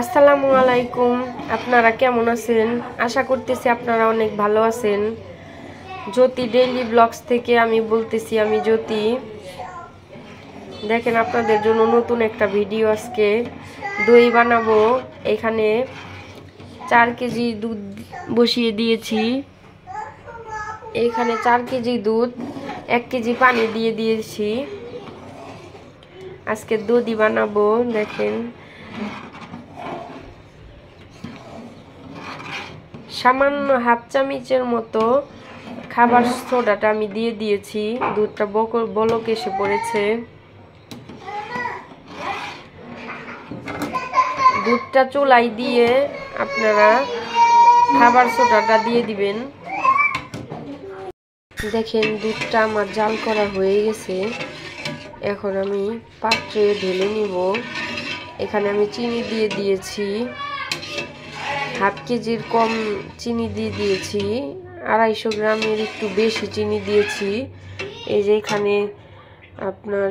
আসসালামু আলাইকুম। আপনারা কেমন আছেন? আশা করতেছি আপনারা অনেক ভালো আছেন। জ্যোতি ডেইলি ব্লগস থেকে আমি বলতেছি, আমি জ্যোতি। দেখেন আপনাদের জন্য নতুন একটা ভিডিও। আজকে দই বানাবো। এখানে 4 কেজি দুধ বসিয়ে দিয়েছি। এখানে 4 কেজি দুধ, 1 কেজি পানি দিয়ে দিয়েছি। আজকে দই বানাবো। দেখেন সামান্য হাফ চামচের মতো খাবার সোডাটা আমি দিয়ে দিয়েছি। দুধটা বলক এসে পড়েছে। দুধটা চুলায় দিয়ে আপনারা খাবার সোডাটা দিয়ে দিবেন। দেখেন দুধটা আমার জাল করা হয়ে গেছে। এখন আমি পাত্রে ঢেলে নিব। এখানে আমি চিনি দিয়ে দিয়েছি, হাফ কেজির কম চিনি দিয়ে দিয়েছি। 250 গ্রামের একটু বেশি চিনি দিয়েছি। এই যে এখানে আপনার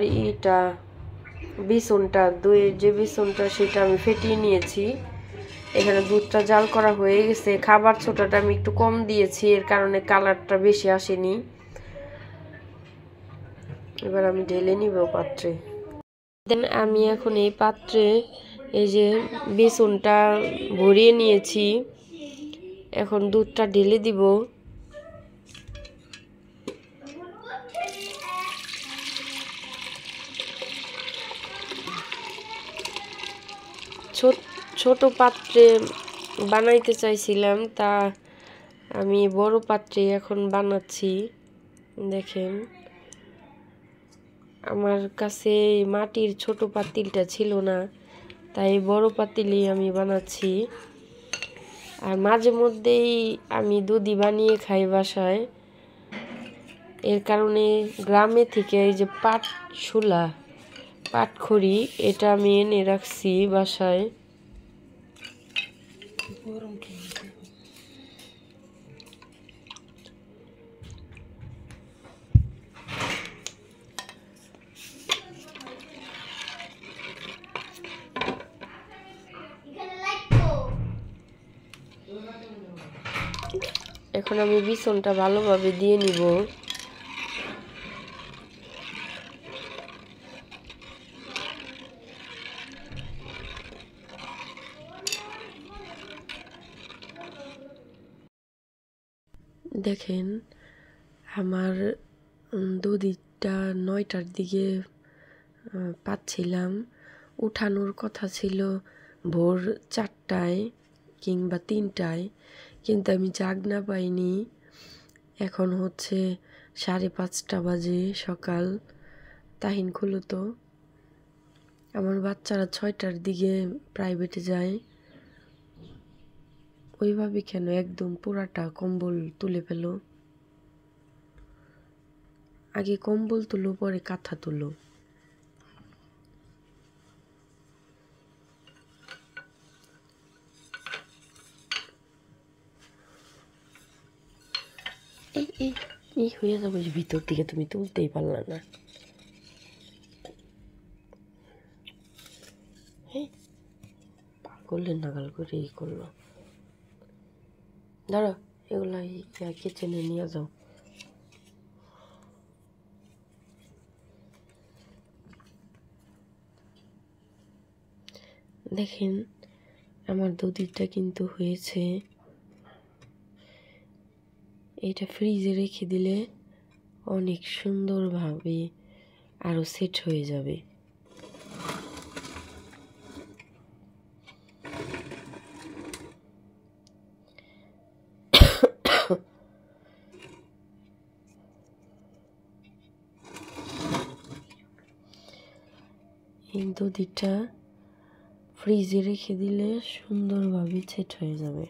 বেসনটা, দইয়ের যে বেসনটা সেটা আমি ফেটিয়ে নিয়েছি। এখানে দুধটা জাল করা হয়ে গেছে। খাবার ছোটাটা আমি একটু কম দিয়েছি, এর কারণে কালারটা বেশি আসেনি। এবার আমি ঢেলে নিব পাত্রে। দেন আমি এখন এই পাত্রে এই যে বেসনটা ভরিয়ে নিয়েছি। এখন দুধটা ঢেলে দিব। ছোট পাত্রে বানাইতে চাইছিলাম, তা আমি বড় পাত্রে এখন বানাচ্ছি। দেখেন আমার কাছে মাটির ছোট পাতিলটা ছিল না, তাই বড় পাতিলেই আমি বানাচ্ছি। আর মাঝে মধ্যেই আমি দুধি বানিয়ে খাই বাসায়। এর কারণে গ্রামে থেকে এই যে পাটখড়ি এটা আমি এনে রাখছি বাসায়। এখন আমি বেসনটা ভালোভাবে দিয়ে নিব। দেখেন আমার দুধটা 9টার দিকে পাচ্ছিলাম। উঠানোর কথা ছিল ভোর 4টায় কিংবা 3টায়, কিন্তু আমি জাগনা পাইনি। এখন হচ্ছে 5:30 বাজে সকাল। তাহিন খুলো তো। আমার বাচ্চারা 6টার দিকে প্রাইভেটে যায়। ওইভাবে কেন একদম পুরাটা কম্বল তুলে ফেলো? আগে কম্বল তুলো, পরে কাঁথা তুলো। এই হয়ে যাবে ভিতর থেকে, তুমি তুলতেই পারলা না। পাগলের নাগাল করে এই করলো। দাঁড়া, এগুলা কিচেনে নিয়ে যাও। দেখেন আমার দুধটা কিন্তু হয়েছে। এটা ফ্রিজে রেখে দিলে অনেক সুন্দরভাবে আরো সেট হয়ে যাবে। এই দুধটা ফ্রিজে রেখে দিলে সুন্দরভাবে সেট হয়ে যাবে।